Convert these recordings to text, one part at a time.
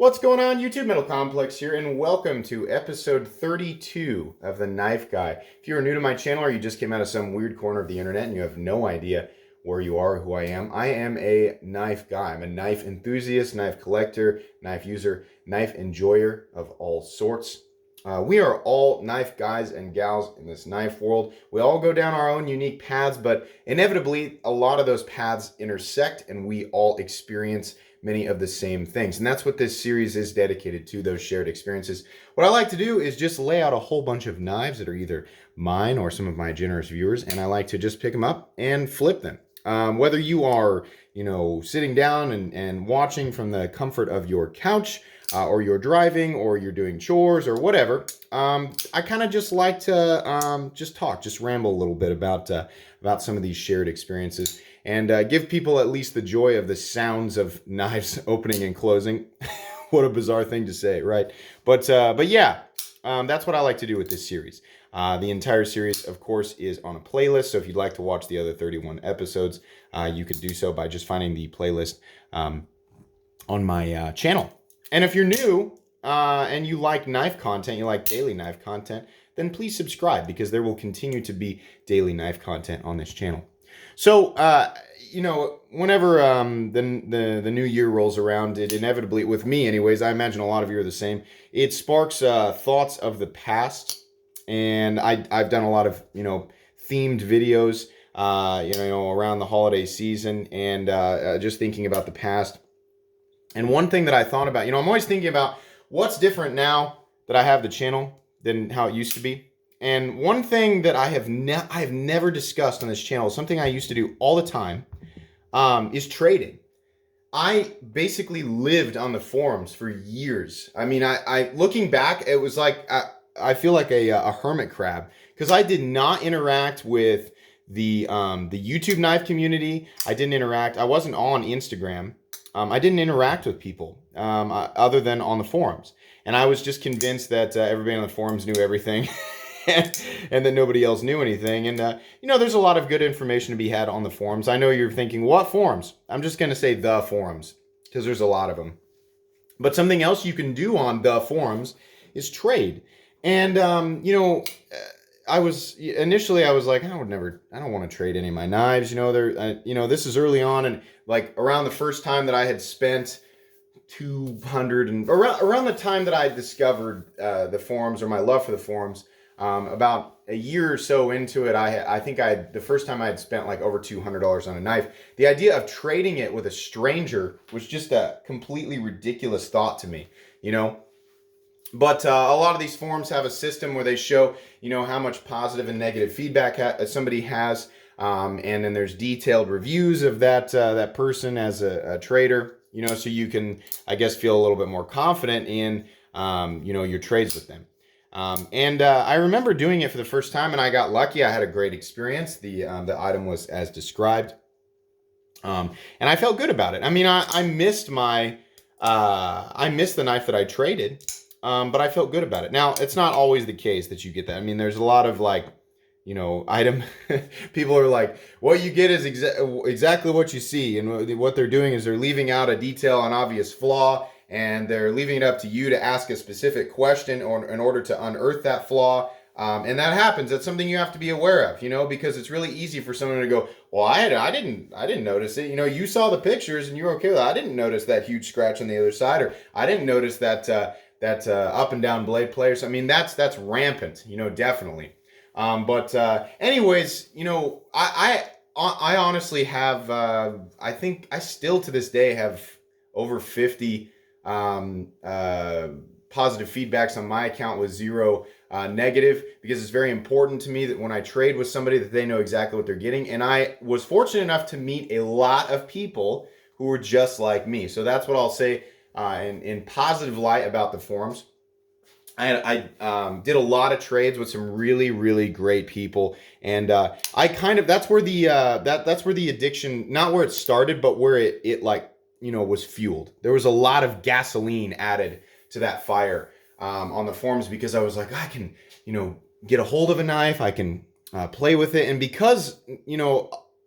What's going on, YouTube? Metal Complex here, and welcome to episode 32 of The Knife Guy. If you are new to my channel or you just came out of some weird corner of the internet and you have no idea where you are or who I am a knife guy. I'm a knife enthusiast, knife collector, knife user, knife enjoyer of all sorts. We are all knife guys and gals in this knife world. We all go down our own unique paths, but inevitably a lot of those paths intersect and we all experience many of the same things. And that's what this series is dedicated to, those shared experiences. What I like to do is just lay out a whole bunch of knives that are either mine or some of my generous viewers, and I like to just pick them up and flip them. Whether you are, sitting down and watching from the comfort of your couch, or you're driving, or you're doing chores, or whatever, I kind of just like to just ramble a little bit about some of these shared experiences, and give people at least the joy of the sounds of knives opening and closing. What a bizarre thing to say, right? But yeah, that's what I like to do with this series. The entire series, of course, is on a playlist. So if you'd like to watch the other 31 episodes, you could do so by just finding the playlist on my channel. And if you're new and you like knife content, you like daily knife content, then please subscribe, because there will continue to be daily knife content on this channel. So, whenever the new year rolls around, it inevitably, with me anyways, I imagine a lot of you are the same, it sparks thoughts of the past. And I've done a lot of, themed videos, around the holiday season, and just thinking about the past. And one thing that I thought about, I'm always thinking about what's different now that I have the channel than how it used to be. And one thing that I have never discussed on this channel, something I used to do all the time, is trading. I basically lived on the forums for years. I mean, I looking back, it was like I feel like a hermit crab, because I did not interact with the YouTube knife community. I wasn't on Instagram. I didn't interact with people other than on the forums. And I was just convinced that everybody on the forums knew everything. And that nobody else knew anything. And, there's a lot of good information to be had on the forums. I know you're thinking, what forums? I'm just going to say the forums, because there's a lot of them. But something else you can do on the forums is trade. And, I was like, I don't want to trade any of my knives. This is early on, and like around the first time that I had spent 200 and around the time that I discovered the forums, or my love for the forums. About a year or so into it, I think the first time I had spent like over $200 on a knife. The idea of trading it with a stranger was just a completely ridiculous thought to me, But a lot of these forums have a system where they show, how much positive and negative feedback somebody has, and then there's detailed reviews of that person as a trader, so you can, I guess, feel a little bit more confident in, your trades with them. I remember doing it for the first time, and I got lucky. I had a great experience. The item was as described, and I felt good about it. I mean, I missed the knife that I traded, but I felt good about it. Now, it's not always the case that you get that. I mean, there's a lot of item people are like, what you get is exactly what you see, and what they're doing is they're leaving out a detail, an obvious flaw. And they're leaving it up to you to ask a specific question in order to unearth that flaw. And that happens. That's something you have to be aware of, because it's really easy for someone to go, well, I didn't notice it. You saw the pictures and you were okay with it. I didn't notice that huge scratch on the other side, or I didn't notice that up and down blade players. I mean, that's rampant, definitely. Anyways, I honestly have, I think I still to this day have over 50 positive feedbacks on my account with 0 negative, because it's very important to me that when I trade with somebody that they know exactly what they're getting. And I was fortunate enough to meet a lot of people who were just like me. So that's what I'll say in positive light about the forums. I did a lot of trades with some really, really great people, and that's where the addiction, not where it started, but where it was fueled. There was a lot of gasoline added to that fire on the forums, because I was like, I can, get a hold of a knife, I can play with it. And because,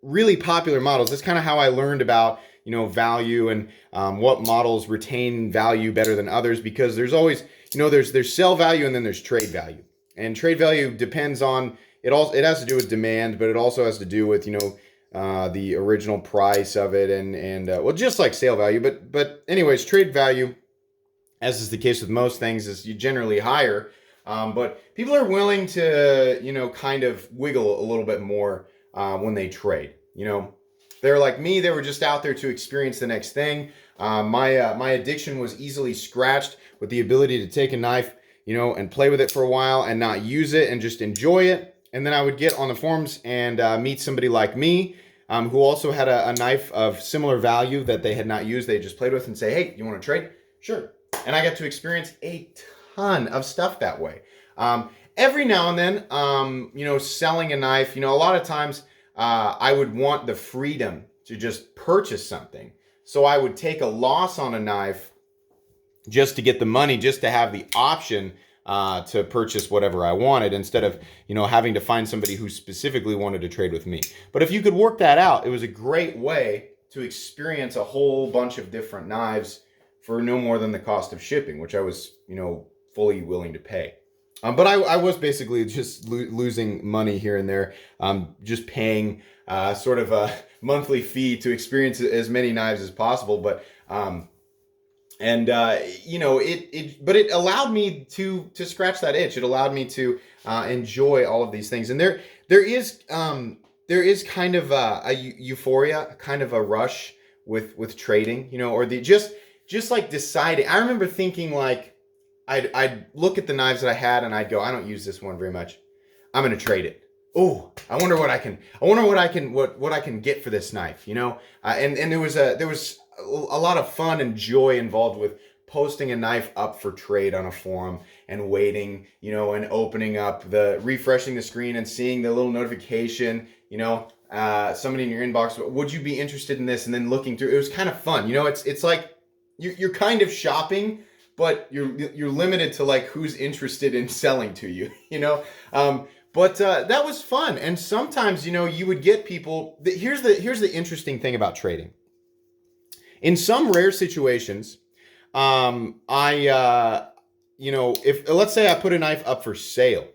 really popular models, that's kind of how I learned about, value and what models retain value better than others, because there's always, there's sell value and then there's trade value. And trade value depends on it has to do with demand, but it also has to do with, the original price of it and well, just like sale value. But anyways, trade value, as is the case with most things, is generally higher. But people are willing to, kind of wiggle a little bit more when they trade. They're like me. They were just out there to experience the next thing. My addiction was easily scratched with the ability to take a knife, and play with it for a while and not use it and just enjoy it. And then I would get on the forums and meet somebody like me who also had a knife of similar value that they had not used. They just played with and say, hey, you want to trade? Sure. And I got to experience a ton of stuff that way. Every now and then, selling a knife, a lot of times I would want the freedom to just purchase something. So I would take a loss on a knife just to get the money, just to have the option to purchase whatever I wanted, instead of, having to find somebody who specifically wanted to trade with me. But if you could work that out, it was a great way to experience a whole bunch of different knives for no more than the cost of shipping, which I was, fully willing to pay. But I was basically just losing money here and there, just paying sort of a monthly fee to experience as many knives as possible. But it allowed me to scratch that itch. It allowed me to enjoy all of these things. And there is kind of a euphoria, kind of a rush with trading, or the just like deciding. I remember thinking like, I'd look at the knives that I had and I'd go, I don't use this one very much. I'm going to trade it. Oh, I wonder what I can get for this knife, and there was a lot of fun and joy involved with posting a knife up for trade on a forum and waiting, and opening up refreshing the screen and seeing the little notification, somebody in your inbox, would you be interested in this? And then looking through, it was kind of fun. It's like you're kind of shopping, but you're limited to like who's interested in selling to you, But that was fun. And sometimes, you would get people. Here's the interesting thing about trading. In some rare situations, if let's say I put a knife up for sale,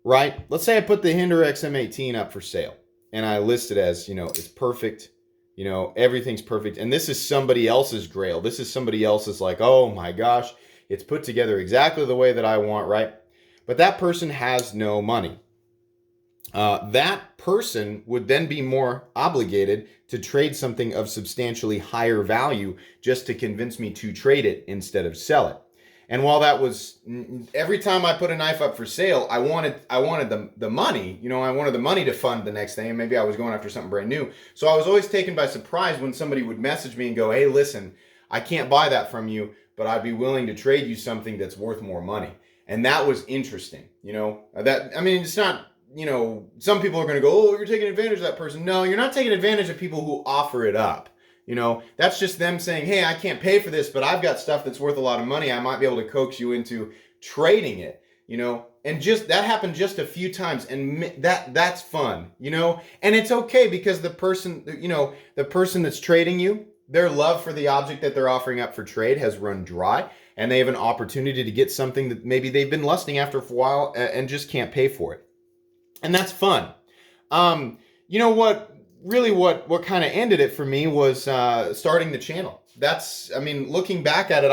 right? Let's say I put the Hinderer XM18 up for sale, and I list it as, it's perfect. Everything's perfect. And this is somebody else's grail. This is somebody else's like, oh my gosh, it's put together exactly the way that I want, right? But that person has no money. That person would then be more obligated to trade something of substantially higher value just to convince me to trade it instead of sell it. And while that was, every time I put a knife up for sale, I wanted the money, I wanted the money to fund the next thing. And maybe I was going after something brand new. So I was always taken by surprise when somebody would message me and go, hey, listen, I can't buy that from you, but I'd be willing to trade you something that's worth more money. And that was interesting, it's not, some people are going to go, oh, you're taking advantage of that person. No, you're not taking advantage of people who offer it up. That's just them saying, hey, I can't pay for this, but I've got stuff that's worth a lot of money. I might be able to coax you into trading it, and just that happened just a few times. And that's fun, and it's okay because the person that's trading you, their love for the object that they're offering up for trade has run dry, and they have an opportunity to get something that maybe they've been lusting after for a while and just can't pay for it. And that's fun. What kind of ended it for me was starting the channel. Looking back at it,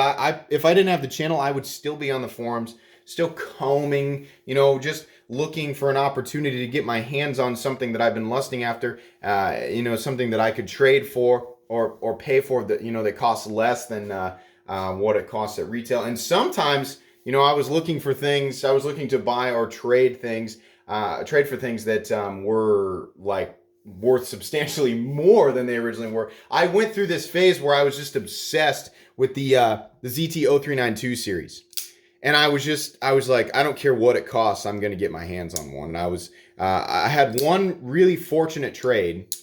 if I didn't have the channel, I would still be on the forums, still combing, just looking for an opportunity to get my hands on something that I've been lusting after, something that I could trade for or pay for that costs less than what it costs at retail. And sometimes, I was looking for things, I was looking to buy or trade things, trade for things that were like worth substantially more than they originally were. I went through this phase where I was just obsessed with the ZT0392 series. And I was like, I don't care what it costs, I'm going to get my hands on one. And I had one really fortunate trade.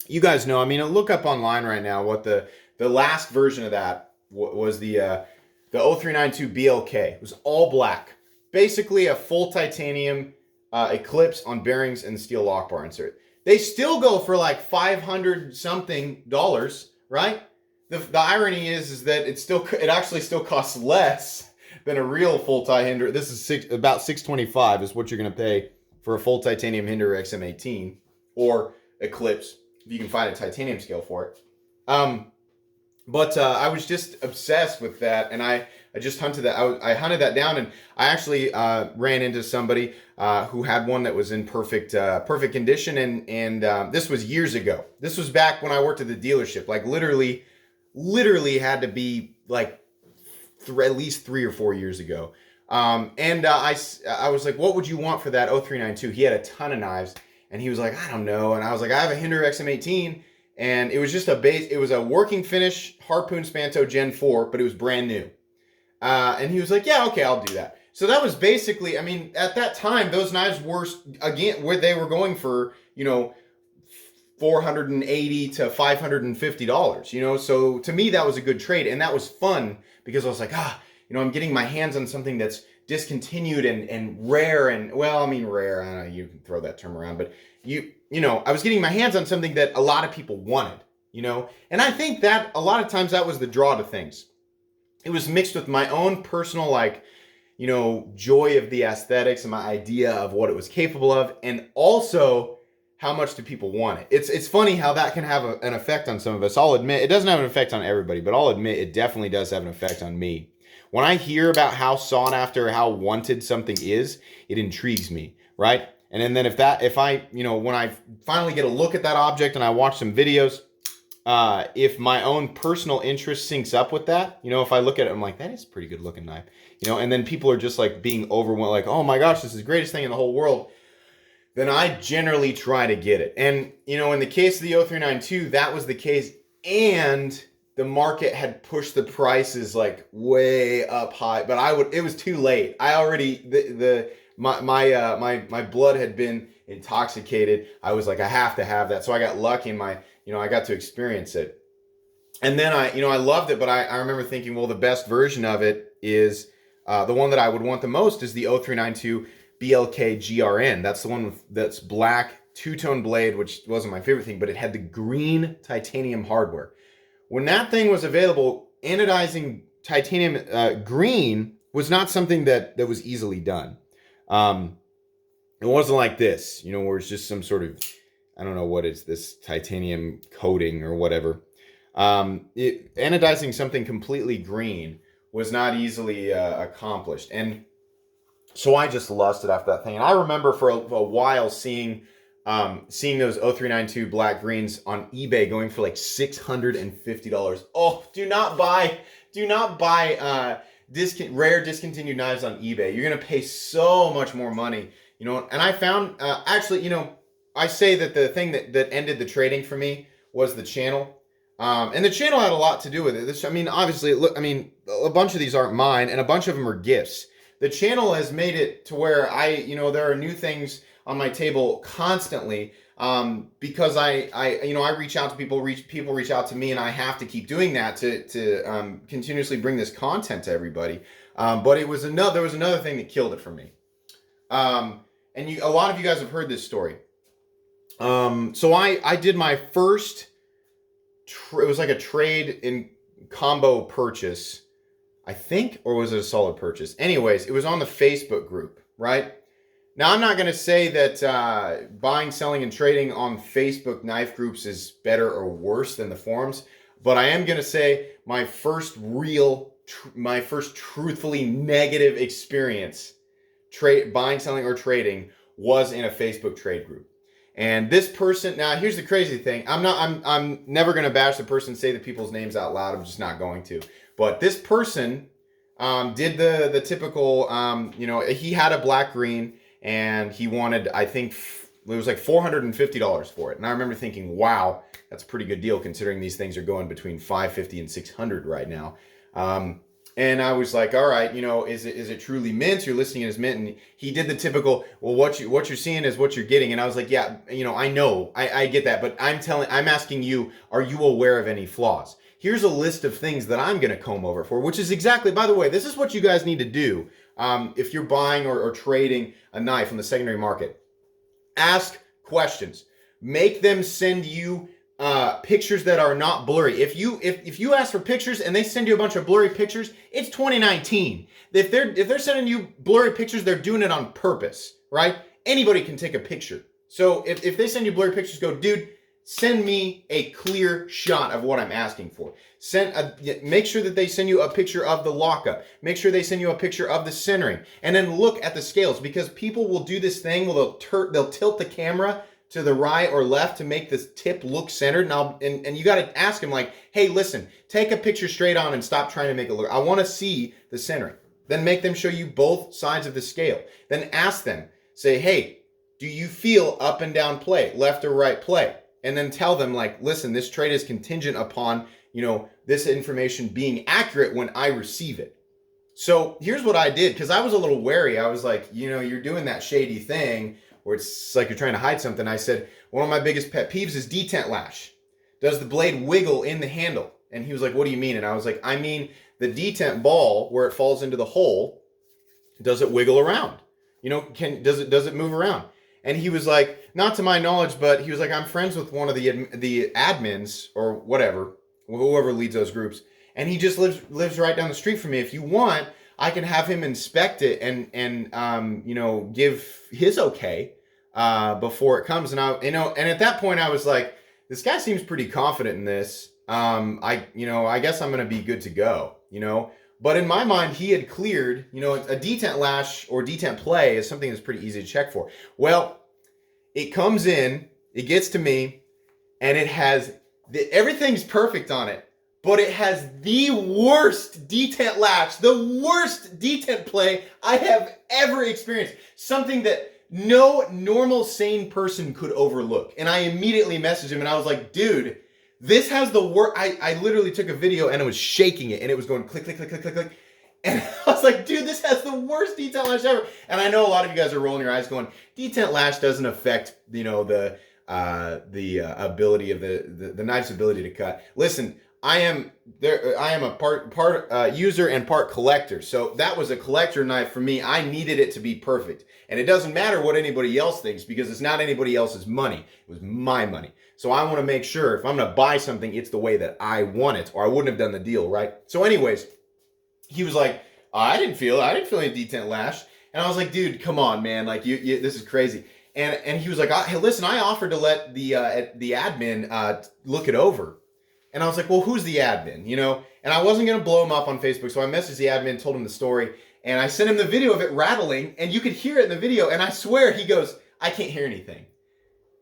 You guys know, look up online right now what the last version of that was the 0392 BLK. It was all black. Basically a full titanium Eclipse on bearings and steel lock bar insert. They still go for like $500 something, right? The irony is that it actually still costs less than a real full tie Hinder. This is about $625 is what you're going to pay for a full titanium Hinder XM18 or Eclipse, if you can find a titanium scale for it. But I was just obsessed with that, and I just hunted that. I hunted that down, and I actually ran into somebody who had one that was in perfect condition, and this was years ago. This was back when I worked at the dealership. Like literally had to be like at least 3 or 4 years ago. I was like, what would you want for that 0392? He had a ton of knives, and he was like, I don't know. And I was like, I have a Hinder XM18. And it was just it was a working finish Harpoon Spanto Gen 4, but it was brand new. And he was like, yeah, okay, I'll do that. So that was basically, I mean, at that time, those knives were, again, where they were going for, $480 to $550, so to me, that was a good trade. And that was fun because I was like, I'm getting my hands on something that's discontinued and rare. And well, I mean, rare, I don't know, you can throw that term around, but I was getting my hands on something that a lot of people wanted, and I think that a lot of times that was the draw to things. It was mixed with my own personal, joy of the aesthetics and my idea of what it was capable of, and also how much do people want it. It's funny how that can have an effect on some of us. I'll admit, it doesn't have an effect on everybody, but I'll admit it definitely does have an effect on me. When I hear about how sought after, how wanted something is, it intrigues me, right? And then when I finally get a look at that object and I watch some videos, if my own personal interest syncs up with that, if I look at it, I'm like, that is a pretty good looking knife, and then people are just like being overwhelmed, like, oh my gosh, this is the greatest thing in the whole world, then I generally try to get it. And, in the case of the 0392, that was the case. And the market had pushed the prices like way up high, but it was too late. I already, my blood had been intoxicated. I was like, I have to have that. So I got lucky and I got to experience it. And then I loved it, but I remember thinking, well, the best version of it is, the one that I would want the most is the 0392 BLK GRN. That's the one that's black, two-tone blade, which wasn't my favorite thing, but it had the green titanium hardware. When that thing was available, anodizing titanium green was not something that was easily done. It wasn't like this, where it's just some sort of, I don't know what it's, this titanium coating or whatever. Anodizing something completely green was not easily accomplished. And so I just lusted after that thing. And I remember for a while seeing those 0392 black greens on eBay going for like $650. Oh, do not buy rare discontinued knives on eBay. You're gonna pay so much more money, And I found actually, I say that the thing that ended the trading for me was the channel. And the channel had a lot to do with it. Obviously, a bunch of these aren't mine, and a bunch of them are gifts. The channel has made it to where there are new things on my table constantly, because I reach out to people, people reach out to me, and I have to keep doing that to continuously bring this content to everybody. But there was another thing that killed it for me. And a lot of you guys have heard this story. So I did my first, it was like a trade in combo purchase, I think, or was it a solid purchase? Anyways, it was on the Facebook group, right? Now, I'm not going to say that buying, selling, and trading on Facebook knife groups is better or worse than the forums, but I am going to say my first truthfully negative experience buying, selling, or trading was in a Facebook trade group. And this person, now here's the crazy thing. I'm never going to bash the person, say the people's names out loud. I'm just not going to. But this person did the typical, he had a black green and he wanted, I think it was like $450 for it. And I remember thinking, wow, that's a pretty good deal considering these things are going between $550 and $600 right now. And I was like, all right, is it truly mint? You're listing it as mint. And he did the typical, well, what you're seeing is what you're getting. And I was like, yeah, I know, I get that, but I'm asking you, are you aware of any flaws? Here's a list of things that I'm going to comb over for, which is exactly, by the way, this is what you guys need to do if you're buying or trading a knife on the secondary market. Ask questions. make them send you pictures that are not blurry. If you ask for pictures and they send you a bunch of blurry pictures, it's 2019. If they're sending you blurry pictures, they're doing it on purpose, right? Anybody can take a picture. So if they send you blurry pictures, go, dude, send me a clear shot of what I'm asking for. Make sure that they send you a picture of the lockup. Make sure they send you a picture of the centering, and then look at the scales, because people will do this thing where they'll tilt the camera to the right or left to make this tip look centered. And you got to ask them, like, hey, listen, take a picture straight on and stop trying to make it look. I want to see the centering. Then make them show you both sides of the scale. Then ask them, say, hey, do you feel up and down play, left or right play? And then tell them, like, listen, this trade is contingent upon, this information being accurate when I receive it. So here's what I did, because I was a little wary. I was like, you're doing that shady thing where it's like you're trying to hide something. I said, one of my biggest pet peeves is detent lash. Does the blade wiggle in the handle? And he was like, what do you mean? And I was like, I mean the detent ball where it falls into the hole, does it wiggle around? Does it move around? And he was like, not to my knowledge, but he was like, I'm friends with one of the admins or whatever, whoever leads those groups, and he just lives right down the street from me. If you want, I can have him inspect it and give his okay before it comes. And and at that point I was like, this guy seems pretty confident in this. I guess I'm gonna be good to go. But in my mind, he had cleared, a detent lash or detent play is something that's pretty easy to check for. Well, it comes in, it gets to me, and it has, everything's perfect on it, but it has the worst detent lash, the worst detent play I have ever experienced. Something that no normal, sane person could overlook. And I immediately messaged him and I was like, dude, this has the worst. I literally took a video and it was shaking it and it was going click, click, click, click, click, click. And I was like, dude, this has the worst detent lash ever. And I know a lot of you guys are rolling your eyes going, detent lash doesn't affect, the ability of the knife's ability to cut. Listen, I am a part user and part collector. So that was a collector knife for me. I needed it to be perfect. And it doesn't matter what anybody else thinks because it's not anybody else's money. It was my money. So I want to make sure if I'm going to buy something, it's the way that I want it, or I wouldn't have done the deal, right? So anyways, he was like, I didn't feel any detent lash. And I was like, dude, come on, man. Like this is crazy. And he was like, hey, listen, I offered to let the admin look it over. And I was like, well, who's the admin? And I wasn't going to blow him up on Facebook. So I messaged the admin, told him the story, and I sent him the video of it rattling, and you could hear it in the video. And I swear, he goes, I can't hear anything.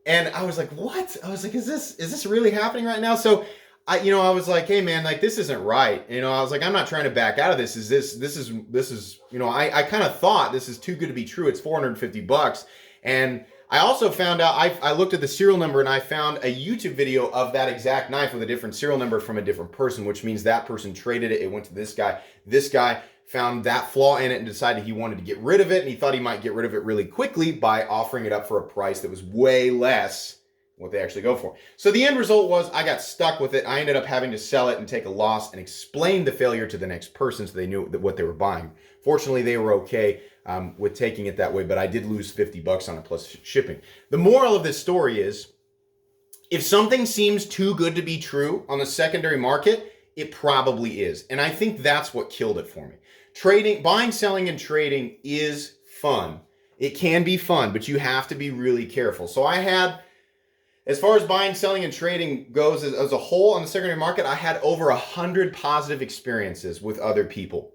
And I was like, what? I was like, is this really happening right now? So I was like, hey man, like this isn't right. I was like, I'm not trying to back out of this. This is, I kind of thought this is too good to be true. It's $450. And I also found out, I looked at the serial number and I found a YouTube video of that exact knife with a different serial number from a different person, which means that person traded it. It went to this guy. This guy found that flaw in it and decided he wanted to get rid of it. And he thought he might get rid of it really quickly by offering it up for a price that was way less what they actually go for. So the end result was I got stuck with it. I ended up having to sell it and take a loss and explain the failure to the next person so they knew what they were buying. Fortunately, they were okay with taking it that way, but I did lose $50 on it plus shipping. The moral of this story is, if something seems too good to be true on the secondary market, it probably is. And I think that's what killed it for me. Buying, selling, and trading is fun. It can be fun, but you have to be really careful. So I had, as far as buying, selling, and trading goes as a whole on the secondary market, I had over 100 positive experiences with other people.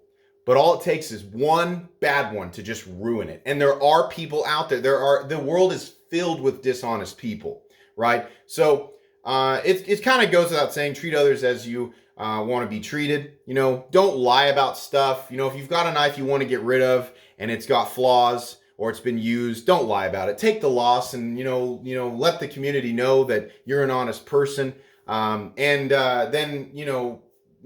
But all it takes is one bad one to just ruin it. And there are people out there. The world is filled with dishonest people, right? So it kind of goes without saying, treat others as you want to be treated. Don't lie about stuff. If you've got a knife you want to get rid of and it's got flaws or it's been used, don't lie about it. Take the loss and let the community know that you're an honest person. Then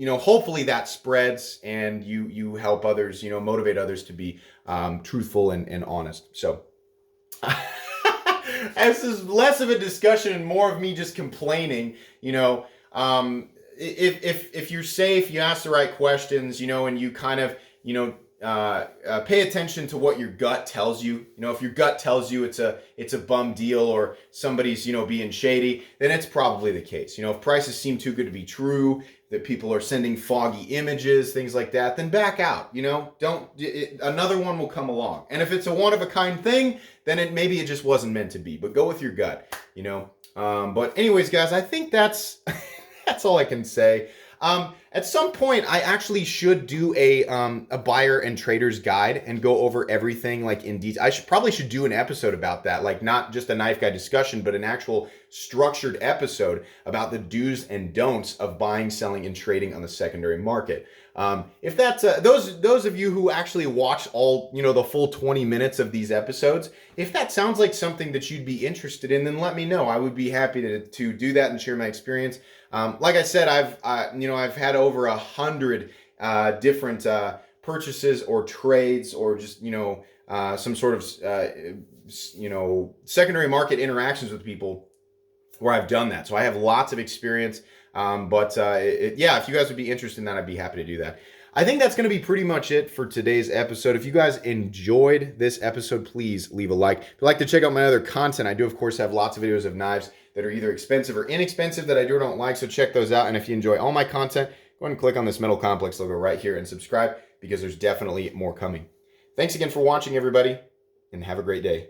hopefully that spreads and you help others, motivate others to be truthful and honest. So this is less of a discussion and more of me just complaining. If you're safe, you ask the right questions, and you kind of pay attention to what your gut tells you. You know, if your gut tells you it's a bum deal or somebody's, you know, being shady, then it's probably the case. You know, if prices seem too good to be true, that people are sending foggy images, things like that, then back out. You know, another one will come along. And if it's a one of a kind thing, then maybe it just wasn't meant to be. But go with your gut. You know. But anyways, guys, I think that's that's all I can say. At some point, I actually should do a buyer and trader's guide and go over everything like in detail. I probably should do an episode about that, like not just a knife guy discussion, but an actual structured episode about the do's and don'ts of buying, selling, and trading on the secondary market. If that's those of you who actually watch all, you know, the full 20 minutes of these episodes, if that sounds like something that you'd be interested in, then let me know. I would be happy to do that and share my experience. Like I said, I've had over 100 different purchases or trades or just, you know, some sort of you know, secondary market interactions with people where I've done that. So I have lots of experience. Yeah, if you guys would be interested in that, I'd be happy to do that. I think that's going to be pretty much it for today's episode. If you guys enjoyed this episode, please leave a like. If you'd like to check out my other content, I do, of course, have lots of videos of knives that are either expensive or inexpensive that I do or don't like, so check those out. And if you enjoy all my content, go ahead and click on this Metal Complex logo right here and subscribe, because there's definitely more coming. Thanks again for watching, everybody, and have a great day.